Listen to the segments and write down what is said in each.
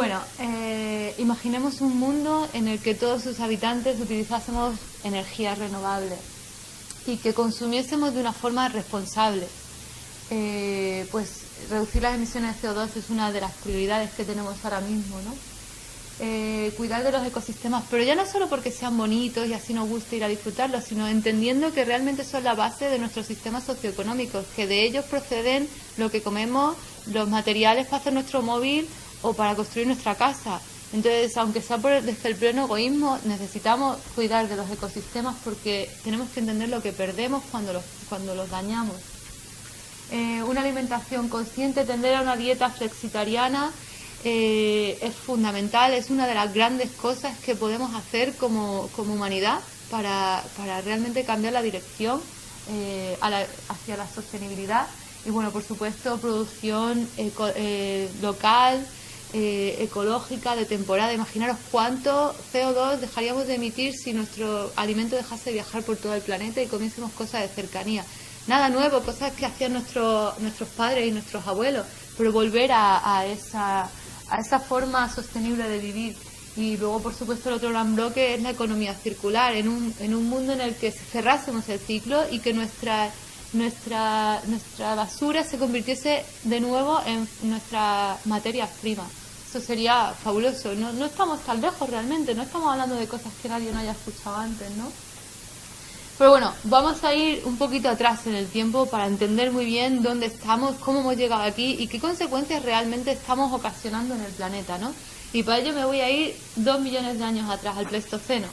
Bueno, imaginemos un mundo en el que todos sus habitantes utilizásemos energías renovables y que consumiésemos de una forma responsable. Pues reducir las emisiones de CO2 es una de las prioridades que tenemos ahora mismo, ¿no? Cuidar de los ecosistemas, pero ya no solo porque sean bonitos y así nos guste ir a disfrutarlos, sino entendiendo que realmente son la base de nuestros sistemas socioeconómicos, que de ellos proceden lo que comemos, los materiales para hacer nuestro móvil o para construir nuestra casa. Entonces, aunque sea desde el pleno egoísmo, necesitamos cuidar de los ecosistemas porque tenemos que entender lo que perdemos cuando los dañamos. Una alimentación consciente, tender a una dieta flexitariana es fundamental, es una de las grandes cosas que podemos hacer como humanidad para realmente cambiar la dirección hacia la sostenibilidad. Y bueno, por supuesto, producción local, ecológica, de temporada. Imaginaros cuánto CO2 dejaríamos de emitir si nuestro alimento dejase de viajar por todo el planeta y comiésemos cosas de cercanía. Nada nuevo, cosas que hacían nuestros padres y nuestros abuelos, pero volver a esa forma sostenible de vivir. Y luego, por supuesto, el otro gran bloque es la economía circular, en un mundo en el que cerrásemos el ciclo y que nuestra basura se convirtiese de nuevo en nuestras materias primas. Eso sería fabuloso. No estamos tan lejos realmente, no estamos hablando de cosas que nadie no haya escuchado antes, ¿no? Pero bueno, vamos a ir un poquito atrás en el tiempo para entender muy bien dónde estamos, cómo hemos llegado aquí y qué consecuencias realmente estamos ocasionando en el planeta, ¿no? Y para ello me voy a ir 2 millones de años atrás, al Pleistoceno.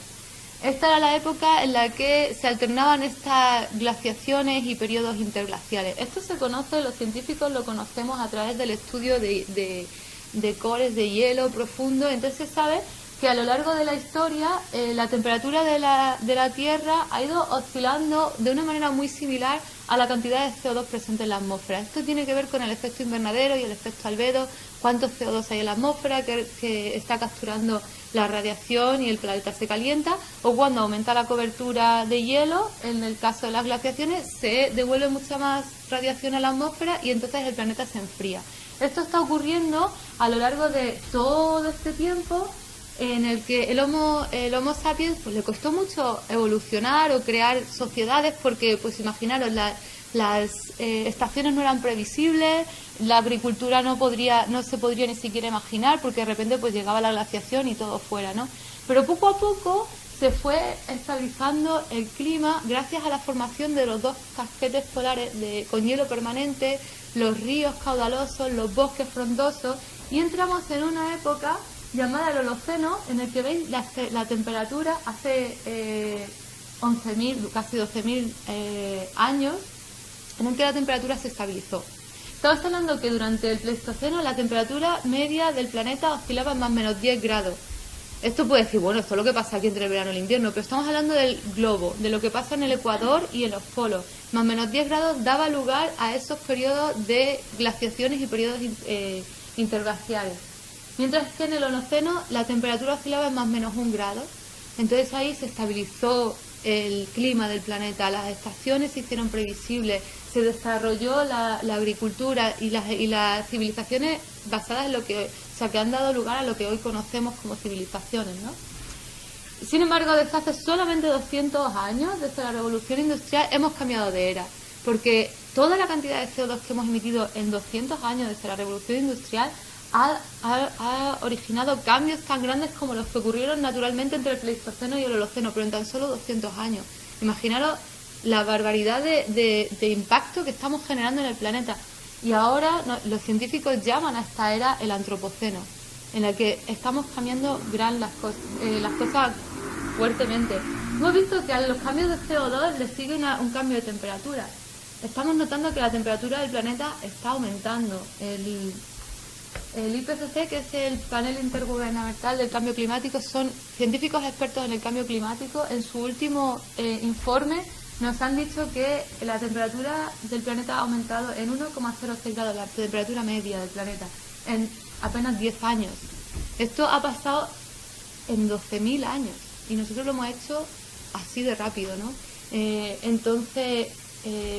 Esta era la época en la que se alternaban estas glaciaciones y periodos interglaciales. Esto se conoce, los científicos lo conocemos a través del estudio de cores de hielo profundo. Entonces se sabe que a lo largo de la historia la temperatura de la Tierra ha ido oscilando de una manera muy similar a la cantidad de CO2 presente en la atmósfera. Esto tiene que ver con el efecto invernadero y el efecto albedo, cuánto CO2 hay en la atmósfera que está capturando la radiación y el planeta se calienta, o cuando aumenta la cobertura de hielo, en el caso de las glaciaciones, se devuelve mucha más radiación a la atmósfera y entonces el planeta se enfría. Esto está ocurriendo a lo largo de todo este tiempo en el que el Homo sapiens pues le costó mucho evolucionar o crear sociedades porque, pues imaginaros, las estaciones no eran previsibles, la agricultura no se podría ni siquiera imaginar porque de repente pues llegaba la glaciación y todo fuera, ¿no? Pero poco a poco se fue estabilizando el clima gracias a la formación de los dos casquetes polares con hielo permanente, los ríos caudalosos, los bosques frondosos, y entramos en una época llamada el Holoceno, en el que veis la temperatura hace 11.000, casi 12.000 años, en el que la temperatura se estabilizó. Estamos hablando que durante el Pleistoceno la temperatura media del planeta oscilaba en más o menos 10 grados. Esto puede decir, bueno, esto es lo que pasa aquí entre el verano y el invierno, pero estamos hablando del globo, de lo que pasa en el Ecuador y en los polos. Más o menos 10 grados daba lugar a esos periodos de glaciaciones y periodos interglaciares. Mientras que en el Holoceno la temperatura oscilaba en más o menos 1 grado. Entonces ahí se estabilizó el clima del planeta, las estaciones se hicieron previsibles, se desarrolló la agricultura y las civilizaciones basadas en que han dado lugar a lo que hoy conocemos como civilizaciones, ¿no? Sin embargo, desde hace solamente 200 años, desde la Revolución Industrial, hemos cambiado de era, porque toda la cantidad de CO2 que hemos emitido en 200 años desde la Revolución Industrial ha originado cambios tan grandes como los que ocurrieron naturalmente entre el Pleistoceno y el Holoceno, pero en tan solo 200 años. Imaginaros la barbaridad de impacto que estamos generando en el planeta. Y ahora los científicos llaman a esta era el Antropoceno, en la que estamos cambiando las cosas fuertemente. Hemos visto que a los cambios de CO2 les sigue un cambio de temperatura. Estamos notando que la temperatura del planeta está aumentando. El IPCC, que es el panel intergubernamental del cambio climático, son científicos expertos en el cambio climático. En su último informe nos han dicho que la temperatura del planeta ha aumentado en 1,06 grados, la temperatura media del planeta, en apenas 10 años. Esto ha pasado en 12.000 años y nosotros lo hemos hecho así de rápido, ¿no? Entonces,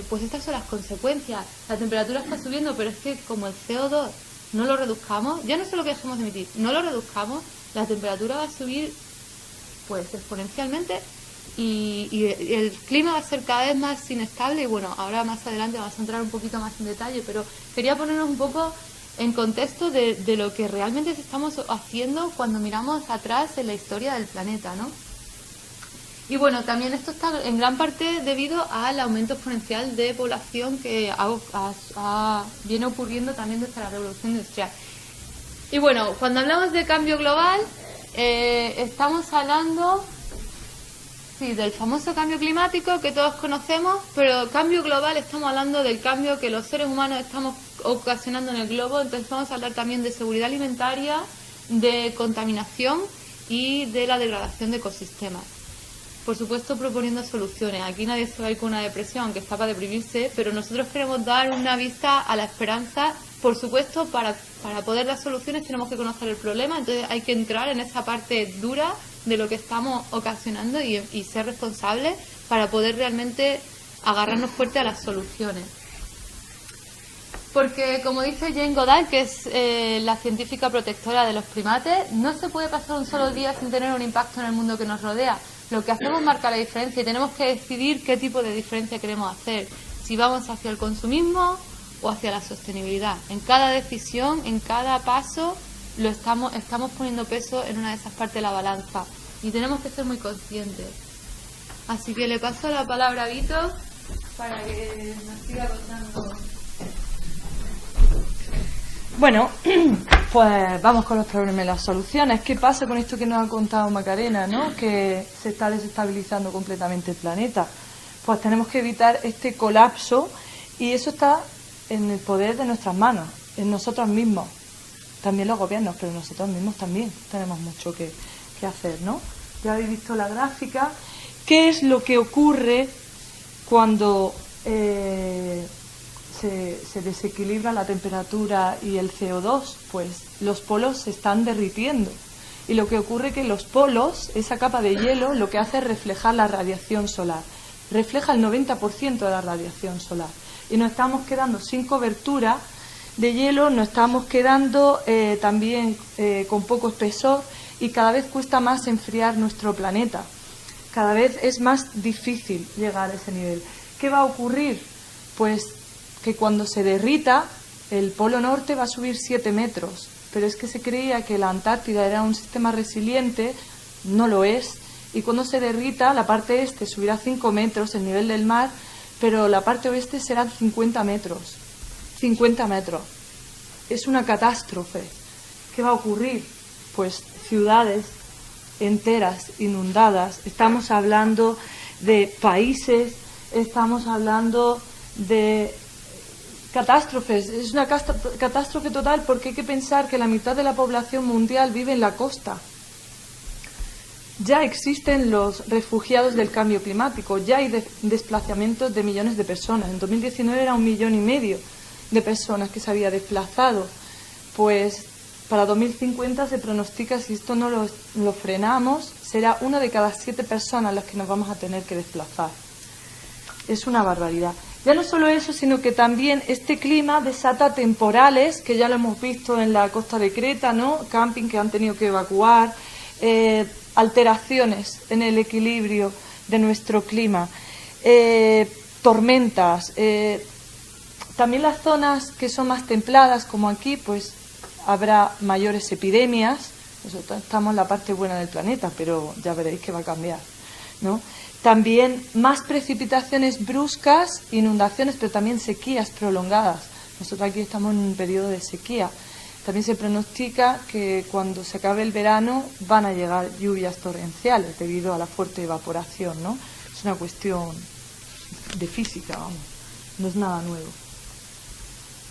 pues estas son las consecuencias. La temperatura está subiendo, pero es que como el CO2 no lo reduzcamos, ya no solo que dejemos de emitir, no lo reduzcamos, la temperatura va a subir pues exponencialmente y el clima va a ser cada vez más inestable. Y bueno, ahora más adelante vamos a entrar un poquito más en detalle, pero quería ponernos un poco en contexto de lo que realmente estamos haciendo cuando miramos atrás en la historia del planeta, ¿no? Y bueno, también esto está en gran parte debido al aumento exponencial de población que viene ocurriendo también desde la revolución industrial. Y bueno, cuando hablamos de cambio global, estamos hablando del famoso cambio climático que todos conocemos, pero cambio global estamos hablando del cambio que los seres humanos estamos ocasionando en el globo. Entonces vamos a hablar también de seguridad alimentaria, de contaminación y de la degradación de ecosistemas. Por supuesto, proponiendo soluciones. Aquí nadie se va a ir con una depresión, que está para deprimirse, pero nosotros queremos dar una vista a la esperanza. Por supuesto, para poder dar soluciones tenemos que conocer el problema, entonces hay que entrar en esa parte dura de lo que estamos ocasionando y ser responsables para poder realmente agarrarnos fuerte a las soluciones. Porque, como dice Jane Goodall, que es la científica protectora de los primates, no se puede pasar un solo día sin tener un impacto en el mundo que nos rodea. Lo que hacemos marca la diferencia y tenemos que decidir qué tipo de diferencia queremos hacer. Si vamos hacia el consumismo o hacia la sostenibilidad. En cada decisión, en cada paso, estamos poniendo peso en una de esas partes de la balanza. Y tenemos que ser muy conscientes. Así que le paso la palabra a Vito para que nos siga contando. Bueno, pues vamos con los problemas y las soluciones. ¿Qué pasa con esto que nos ha contado Macarena, ¿no? Que se está desestabilizando completamente el planeta. Pues tenemos que evitar este colapso y eso está en el poder de nuestras manos, en nosotros mismos. También los gobiernos, pero nosotros mismos también tenemos mucho que hacer, ¿no? Ya habéis visto la gráfica. ¿Qué es lo que ocurre cuando se desequilibra la temperatura y el CO2? Pues los polos se están derritiendo. Y lo que ocurre es que los polos, esa capa de hielo, lo que hace es reflejar la radiación solar. Refleja el 90% de la radiación solar. Y nos estamos quedando sin cobertura de hielo, nos estamos quedando también con poco espesor y cada vez cuesta más enfriar nuestro planeta. Cada vez es más difícil llegar a ese nivel. ¿Qué va a ocurrir? Pues que cuando se derrita, el polo norte va a subir 7 metros. Pero es que se creía que la Antártida era un sistema resiliente, no lo es. Y cuando se derrita, la parte este subirá 5 metros el nivel del mar, pero la parte oeste serán 50 metros. 50 metros. Es una catástrofe. ¿Qué va a ocurrir? Pues ciudades enteras inundadas. Estamos hablando de países, estamos hablando de catástrofes. Es una catástrofe total porque hay que pensar que la mitad de la población mundial vive en la costa. Ya existen los refugiados del cambio climático, ya hay desplazamientos de millones de personas. En 2019 era 1,5 millones de personas que se había desplazado. Pues para 2050 se pronostica, si esto no lo frenamos, será 1 de cada 7 personas las que nos vamos a tener que desplazar. Es una barbaridad. Ya no solo eso, sino que también este clima desata temporales, que ya lo hemos visto en la costa de Creta, ¿no? Camping que han tenido que evacuar, alteraciones en el equilibrio de nuestro clima, tormentas. También las zonas que son más templadas, como aquí, pues habrá mayores epidemias. Nosotros estamos en la parte buena del planeta, pero ya veréis que va a cambiar, ¿no? También más precipitaciones bruscas, inundaciones, pero también sequías prolongadas. Nosotros aquí estamos en un periodo de sequía. También se pronostica que cuando se acabe el verano van a llegar lluvias torrenciales debido a la fuerte evaporación, ¿no? Es una cuestión de física, vamos, no es nada nuevo.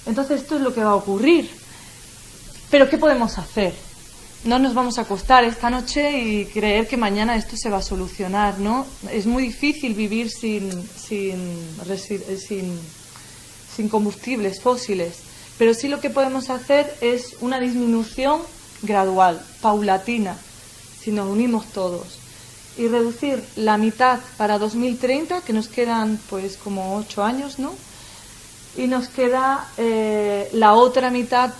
Entonces esto es lo que va a ocurrir. Pero ¿qué podemos hacer? No nos vamos a acostar esta noche y creer que mañana esto se va a solucionar, ¿no? Es muy difícil vivir sin combustibles fósiles, pero sí lo que podemos hacer es una disminución gradual, paulatina, si nos unimos todos, y reducir la mitad para 2030, que nos quedan pues como 8 años, ¿no? Y nos queda la otra mitad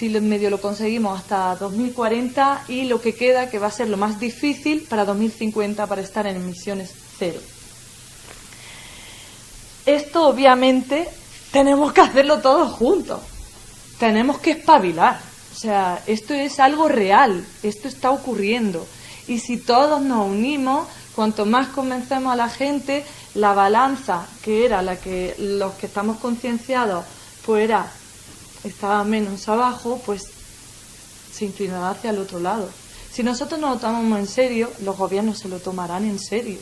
si medio lo conseguimos hasta 2040 y lo que queda, que va a ser lo más difícil para 2050 para estar en emisiones cero. Esto obviamente tenemos que hacerlo todos juntos, tenemos que espabilar, o sea, esto es algo real, esto está ocurriendo y si todos nos unimos, cuanto más convencemos a la gente, la balanza que era la que los que estamos concienciados pues estaba menos abajo, pues se inclinará hacia el otro lado. Si nosotros no lo tomamos en serio, los gobiernos se lo tomarán en serio.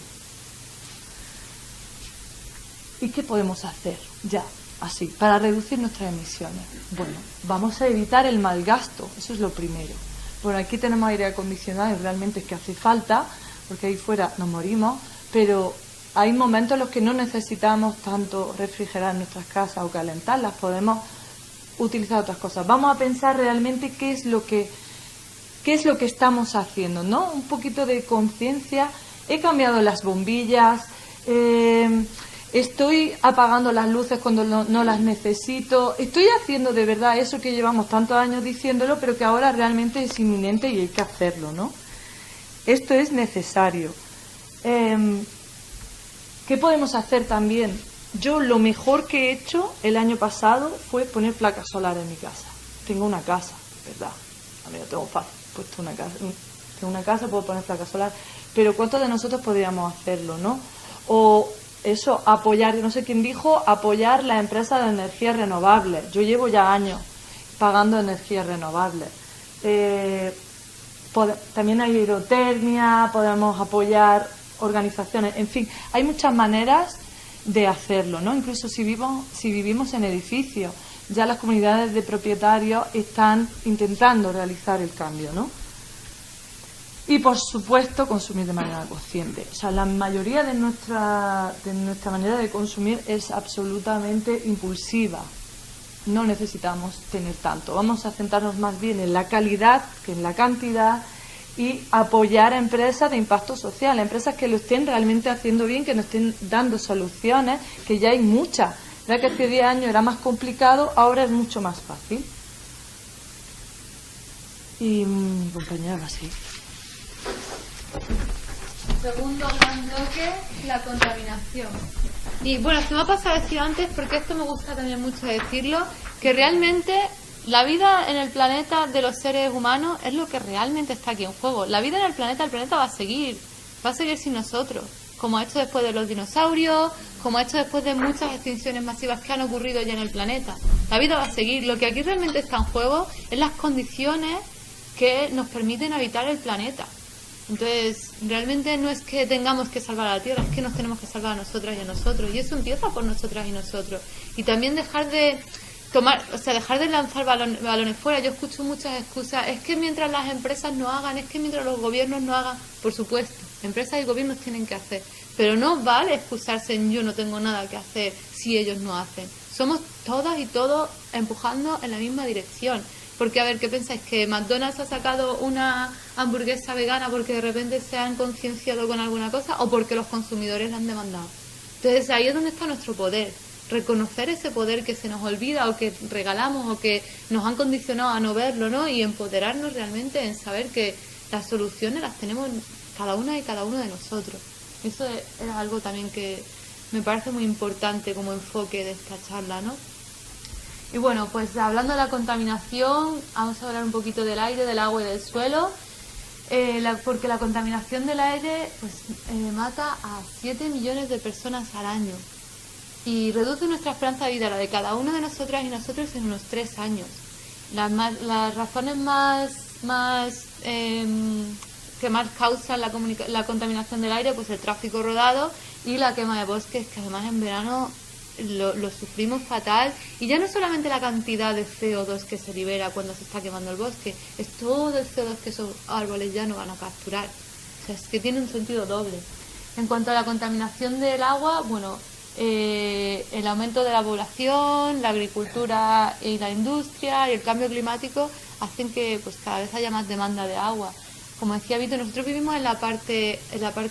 ¿Y qué podemos hacer ya, así, para reducir nuestras emisiones? Bueno, vamos a evitar el mal gasto, eso es lo primero. Bueno, aquí tenemos aire acondicionado y realmente es que hace falta, porque ahí fuera nos morimos, pero hay momentos en los que no necesitamos tanto refrigerar nuestras casas o calentarlas, podemos utilizar otras cosas. Vamos a pensar realmente qué es lo que estamos haciendo, ¿no? Un poquito de conciencia. He cambiado las bombillas, estoy apagando las luces cuando no las necesito, estoy haciendo de verdad eso que llevamos tantos años diciéndolo, pero que ahora realmente es inminente y hay que hacerlo, ¿no? Esto es necesario. ¿Qué podemos hacer también? Yo lo mejor que he hecho el año pasado fue poner placas solares en mi casa. Tengo una casa, ¿verdad? A mí lo tengo fácil, puesto una casa. Tengo una casa, puedo poner placas solares, pero ¿cuántos de nosotros podríamos hacerlo, no? O eso, apoyar, no sé quién dijo, apoyar la empresa de energías renovables. Yo llevo ya años pagando energías renovables. También hay hidrotermia, podemos apoyar organizaciones, en fin, hay muchas maneras de hacerlo, ¿no? Incluso si vivimos en edificios, ya las comunidades de propietarios están intentando realizar el cambio, ¿no? Y por supuesto consumir de manera consciente. O sea, la mayoría de nuestra manera de consumir es absolutamente impulsiva. No necesitamos tener tanto. Vamos a centrarnos más bien en la calidad que en la cantidad y apoyar a empresas de impacto social, empresas que lo estén realmente haciendo bien, que nos estén dando soluciones, que ya hay muchas. Ya que hace 10 años era más complicado, ahora es mucho más fácil. Y mi compañera va así. Segundo gran bloque, la contaminación. Y bueno, se me ha pasado a decir antes, porque esto me gusta también mucho decirlo, que realmente la vida en el planeta de los seres humanos es lo que realmente está aquí en juego. La vida en el planeta va a seguir sin nosotros, como ha hecho después de los dinosaurios, como ha hecho después de muchas extinciones masivas que han ocurrido ya en el planeta. La vida va a seguir. Lo que aquí realmente está en juego es las condiciones que nos permiten habitar el planeta. Entonces, realmente no es que tengamos que salvar a la Tierra, es que nos tenemos que salvar a nosotras y a nosotros. Y eso empieza por nosotras y nosotros. Y también dejar de lanzar balones fuera. Yo escucho muchas excusas. Es que mientras las empresas no hagan, es que mientras los gobiernos no hagan. Por supuesto, empresas y gobiernos tienen que hacer. Pero no vale excusarse en yo no tengo nada que hacer si ellos no hacen. Somos todas y todos empujando en la misma dirección. Porque, a ver, ¿qué pensáis? ¿Que McDonald's ha sacado una hamburguesa vegana porque de repente se han concienciado con alguna cosa o porque los consumidores la han demandado? Entonces, ahí es donde está nuestro poder. Reconocer ese poder que se nos olvida o que regalamos o que nos han condicionado a no verlo, ¿no? Y empoderarnos realmente en saber que las soluciones las tenemos cada una y cada uno de nosotros. Eso es algo también que me parece muy importante como enfoque de esta charla, ¿no? Y bueno, pues hablando de la contaminación, vamos a hablar un poquito del aire, del agua y del suelo, porque la contaminación del aire pues mata a 7 millones de personas al año y reduce nuestra esperanza de vida, la de cada una de nosotras y nosotros, en unos 3 años. Las razones que más causan la contaminación del aire, pues el tráfico rodado y la quema de bosques, que además en verano lo sufrimos fatal, y ya no solamente la cantidad de CO2 que se libera cuando se está quemando el bosque, es todo el CO2 que esos árboles ya no van a capturar. O sea, es que tiene un sentido doble. En cuanto a la contaminación del agua, bueno, el aumento de la población, la agricultura y la industria y el cambio climático hacen que pues cada vez haya más demanda de agua. Como decía Vito, nosotros vivimos en la parte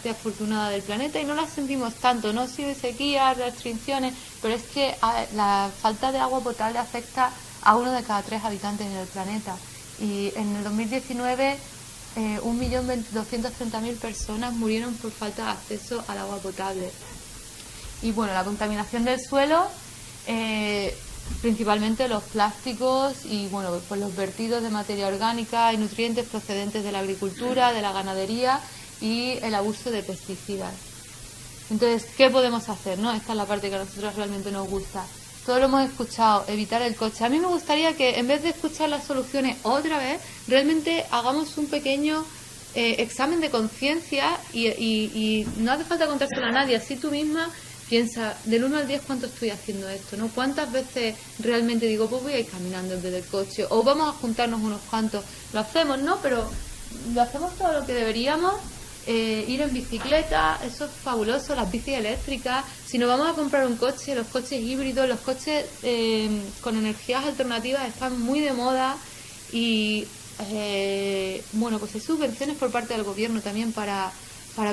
afortunada del planeta y no la sentimos tanto, ¿no? Sí, sequías, restricciones, pero es que la falta de agua potable afecta a 1 de cada 3 habitantes en el planeta. Y en el 2019 1.230.000 personas murieron por falta de acceso al agua potable. Y bueno, la contaminación del suelo, principalmente los plásticos y bueno, pues los vertidos de materia orgánica y nutrientes procedentes de la agricultura, de la ganadería y el abuso de pesticidas. Entonces, ¿qué podemos hacer, no? Esta es la parte que a nosotros realmente nos gusta. Todo lo hemos escuchado, evitar el coche. A mí me gustaría que en vez de escuchar las soluciones otra vez, realmente hagamos un pequeño examen de conciencia y no hace falta contárselo a nadie. Así tú misma piensa, del 1 al 10, ¿cuánto estoy haciendo esto? ¿No? ¿Cuántas veces realmente digo, pues voy a ir caminando en vez del coche? O vamos a juntarnos unos cuantos. Lo hacemos, ¿no? Pero lo hacemos todo lo que deberíamos. Ir en bicicleta, eso es fabuloso, las bicis eléctricas. Si nos vamos a comprar un coche, los coches híbridos, los coches con energías alternativas están muy de moda y bueno, pues hay subvenciones por parte del gobierno también para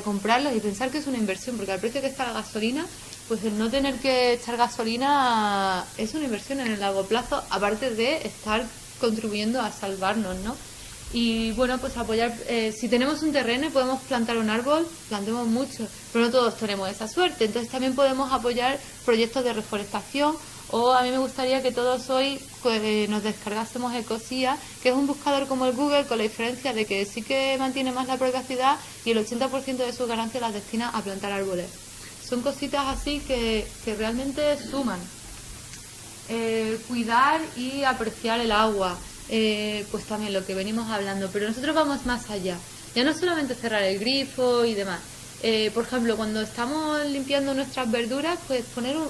comprarlos y pensar que es una inversión, porque al precio que está la gasolina, pues el no tener que echar gasolina es una inversión en el largo plazo, aparte de estar contribuyendo a salvarnos, ¿no? Y bueno, pues apoyar, si tenemos un terreno y podemos plantar un árbol, plantemos mucho, pero no todos tenemos esa suerte. Entonces también podemos apoyar proyectos de reforestación, o a mí me gustaría que todos hoy nos descargásemos Ecosia, que es un buscador como el Google, con la diferencia de que sí que mantiene más la privacidad y el 80% de sus ganancias las destina a plantar árboles. Son cositas así que realmente suman. Cuidar y apreciar el agua. Pues también lo que venimos hablando, pero nosotros vamos más allá, ya no solamente cerrar el grifo y demás. Por ejemplo, cuando estamos limpiando nuestras verduras, pues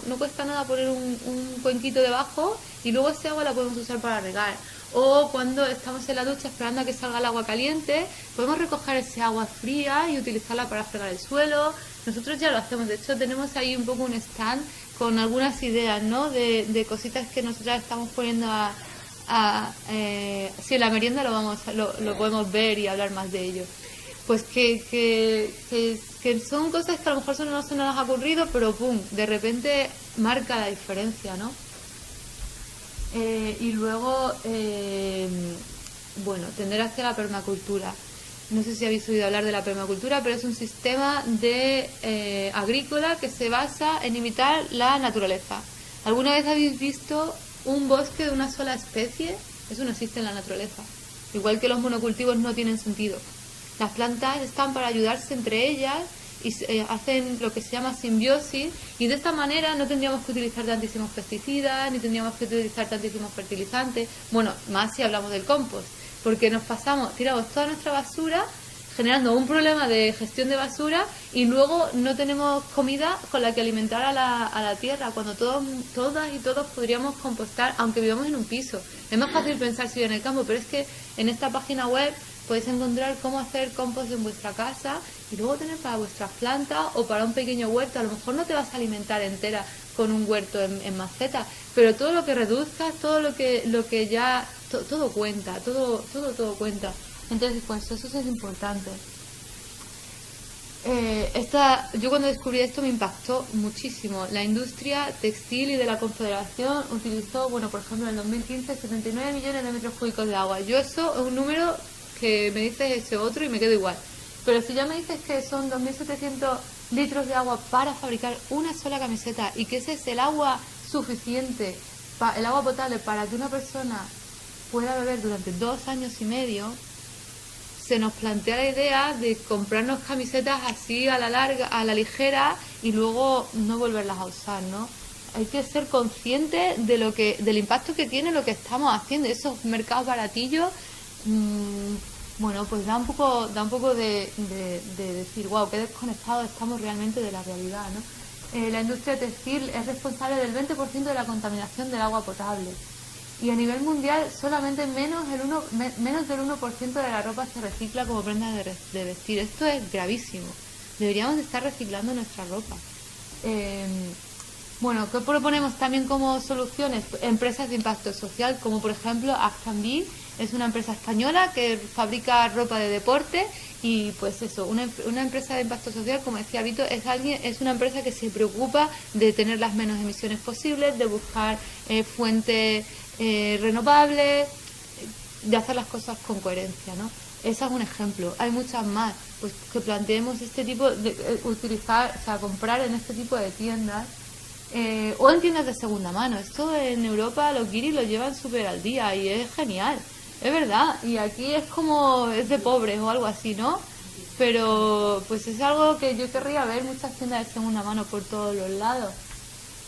no cuesta nada poner un cuenquito debajo y luego ese agua la podemos usar para regar. O cuando estamos en la ducha esperando a que salga el agua caliente, podemos recoger ese agua fría y utilizarla para fregar el suelo. Nosotros ya lo hacemos, de hecho tenemos ahí un poco un stand con algunas ideas, ¿no? de cositas que nosotras estamos poniendo si en la merienda lo podemos ver y hablar más de ello. Pues que son cosas que a lo mejor no se nos ha ocurrido, pero pum, de repente marca la diferencia, ¿no? Y luego, bueno, tender hacia la permacultura. No sé si habéis oído hablar de la permacultura, pero es un sistema de agrícola que se basa en imitar la naturaleza. ¿Alguna vez habéis visto un bosque de una sola especie? Eso no existe en la naturaleza. Igual que los monocultivos no tienen sentido. Las plantas están para ayudarse entre ellas y hacen lo que se llama simbiosis, y de esta manera no tendríamos que utilizar tantísimos pesticidas ni tendríamos que utilizar tantísimos fertilizantes. Bueno, más si hablamos del compost, porque tiramos toda nuestra basura generando un problema de gestión de basura y luego no tenemos comida con la que alimentar a la tierra, cuando todas y todos podríamos compostar, aunque vivamos en un piso. Es más fácil pensar si vive en el campo, pero es que en esta página web podéis encontrar cómo hacer compost en vuestra casa y luego tener para vuestras plantas o para un pequeño huerto. A lo mejor no te vas a alimentar entera con un huerto en maceta, pero todo lo que reduzcas, todo lo que ya, todo cuenta, todo cuenta. Entonces, pues eso es importante. Yo cuando descubrí esto me impactó muchísimo. La industria textil y de la Confederación utilizó, bueno, por ejemplo, en el 2015, 79 millones de metros cúbicos de agua. Yo eso es un número que me dices ese otro y me quedo igual. Pero si ya me dices que son 2.700 litros de agua para fabricar una sola camiseta y que ese es el agua suficiente, el agua potable para que una persona pueda beber durante 2 años y medio, se nos plantea la idea de comprarnos camisetas así a la larga, a la ligera, y luego no volverlas a usar, ¿no? Hay que ser consciente del impacto que tiene lo que estamos haciendo. Esos mercados baratillos, bueno, pues da un poco de decir, wow, qué desconectados estamos realmente de la realidad, ¿no? La industria textil es responsable del 20% de la contaminación del agua potable. Y a nivel mundial solamente menos del 1% de la ropa se recicla como prenda de vestir. Esto es gravísimo. Deberíamos estar reciclando nuestra ropa. Bueno, ¿qué proponemos también como soluciones? Empresas de impacto social, como por ejemplo Actambi, es una empresa española que fabrica ropa de deporte. Y pues eso, una empresa de impacto social, como decía Vito, es una empresa que se preocupa de tener las menos emisiones posibles, de buscar fuentes renovables, de hacer las cosas con coherencia, ¿no? Ese es un ejemplo. Hay muchas más. Pues que planteemos este tipo de utilizar, o sea, comprar en este tipo de tiendas o en tiendas de segunda mano. Esto en Europa los guiris lo llevan súper al día y es genial, es verdad. Y aquí es como, es de pobres o algo así, ¿no? Pero pues es algo que yo querría ver, muchas tiendas de segunda mano por todos los lados.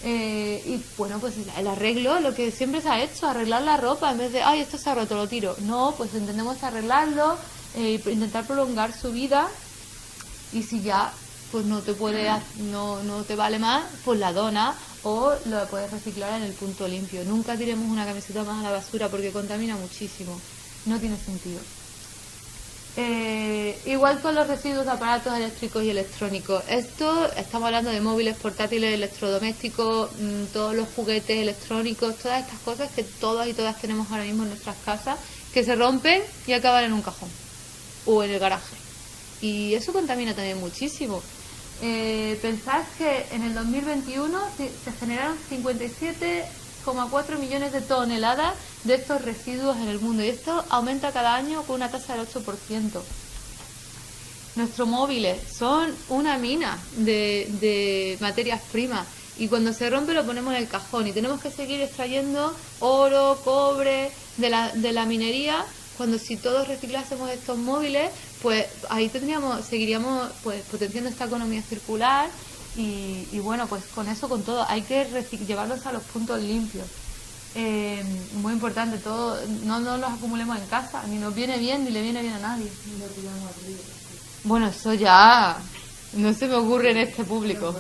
Y bueno, pues el arreglo, lo que siempre se ha hecho, arreglar la ropa en vez de, ay, esto se ha roto, lo tiro. No, pues entendemos arreglarlo, intentar prolongar su vida, y si ya pues no te no te vale más, pues la dona o lo puedes reciclar en el punto limpio. Nunca tiremos una camiseta más a la basura porque contamina muchísimo, no tiene sentido. Igual con los residuos de aparatos eléctricos y electrónicos. Esto, estamos hablando de móviles, portátiles, electrodomésticos, todos los juguetes electrónicos, todas estas cosas que todas y todas tenemos ahora mismo en nuestras casas, que se rompen y acaban en un cajón o en el garaje. Y eso contamina también muchísimo. Pensad que en el 2021 se generaron 57,4 millones de toneladas de estos residuos en el mundo, y esto aumenta cada año con una tasa del 8%. Nuestros móviles son una mina de materias primas, y cuando se rompe lo ponemos en el cajón y tenemos que seguir extrayendo oro, cobre de la minería, cuando si todos reciclásemos estos móviles, pues ahí seguiríamos pues potenciando esta economía circular. Y bueno, pues con eso, con todo, hay que llevarlos a los puntos limpios. Muy importante, todo, no los acumulemos en casa, ni nos viene bien, ni le viene bien a nadie. Bueno, eso ya no se me ocurre en este público.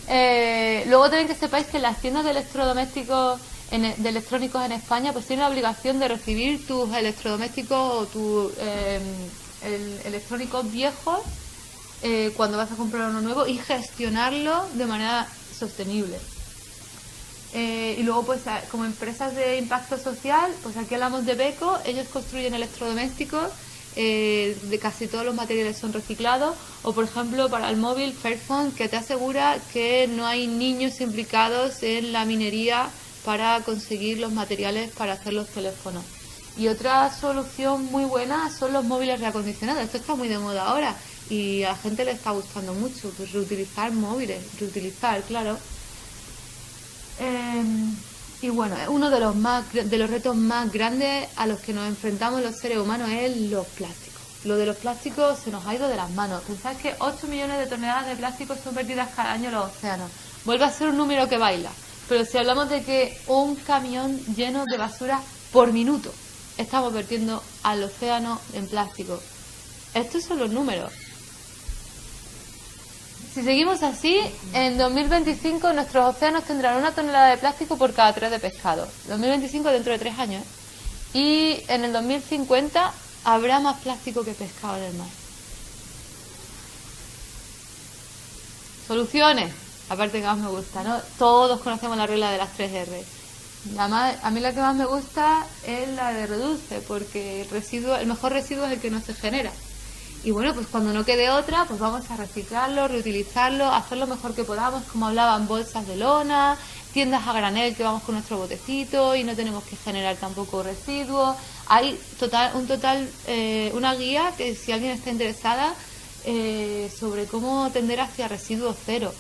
Luego también que sepáis que las tiendas de electrodomésticos, de electrónicos en España, pues tienen la obligación de recibir tus electrodomésticos o tus electrónicos viejos cuando vas a comprar uno nuevo, y gestionarlo de manera sostenible. Y luego, pues como empresas de impacto social, pues aquí hablamos de Beko. Ellos construyen electrodomésticos, de casi todos los materiales son reciclados. O por ejemplo, para el móvil, Fairphone, que te asegura que no hay niños implicados en la minería para conseguir los materiales para hacer los teléfonos. Y otra solución muy buena son los móviles reacondicionados. Esto está muy de moda ahora y a la gente le está gustando mucho, pues reutilizar móviles, claro. Y bueno, uno de los retos más grandes a los que nos enfrentamos los seres humanos es los plásticos. Lo de los plásticos se nos ha ido de las manos. Pensad que 8 millones de toneladas de plásticos son vertidas cada año en los océanos. Vuelve a ser un número que baila. Pero si hablamos de que un camión lleno de basura por minuto estamos vertiendo al océano en plástico. Estos son los números. Si seguimos así, en 2025 nuestros océanos tendrán 1 tonelada de plástico por cada 3 de pescado. 2025 dentro de 3 años. Y en el 2050 habrá más plástico que pescado en el mar. Soluciones. La parte que más me gusta, ¿no? Todos conocemos la regla de las 3 R. A mí la que más me gusta es la de reduce, porque el mejor residuo es el que no se genera. Y bueno, pues cuando no quede otra, pues vamos a reciclarlo, reutilizarlo, hacer lo mejor que podamos, como hablaban, bolsas de lona, tiendas a granel que vamos con nuestro botecito y no tenemos que generar tampoco residuos. Hay una guía que si alguien está interesada sobre cómo tender hacia residuos cero.